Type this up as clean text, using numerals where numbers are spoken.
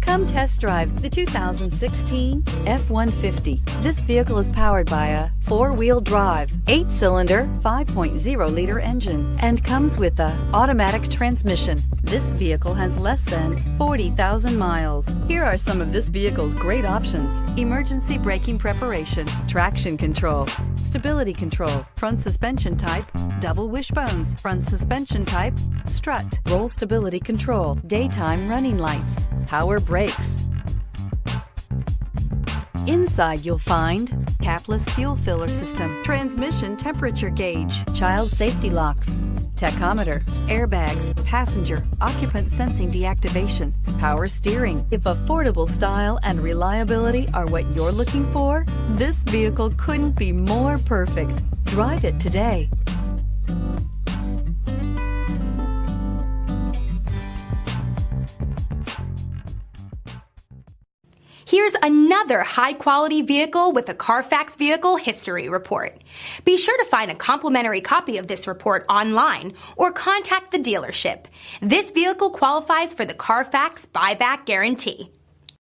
Come test drive the 2016 F-150. This vehicle is powered by a 4-wheel drive, 8-cylinder, 5.0-liter engine and comes with a automatic transmission. This vehicle has less than 40,000 miles. Here are some of this vehicle's great options: emergency braking preparation, traction control, stability control, front suspension type, double wishbones, front suspension type, strut, roll stability control, daytime running lights, power brakes. Inside you'll find capless fuel filler system, transmission temperature gauge, child safety locks, tachometer, airbags, passenger occupant sensing deactivation, power steering. If affordable style and reliability are what you're looking for, this vehicle couldn't be more perfect. Drive it today. Here's another high-quality vehicle with a Carfax Vehicle History Report. Be sure to find a complimentary copy of this report online or contact the dealership. This vehicle qualifies for the Carfax Buyback Guarantee.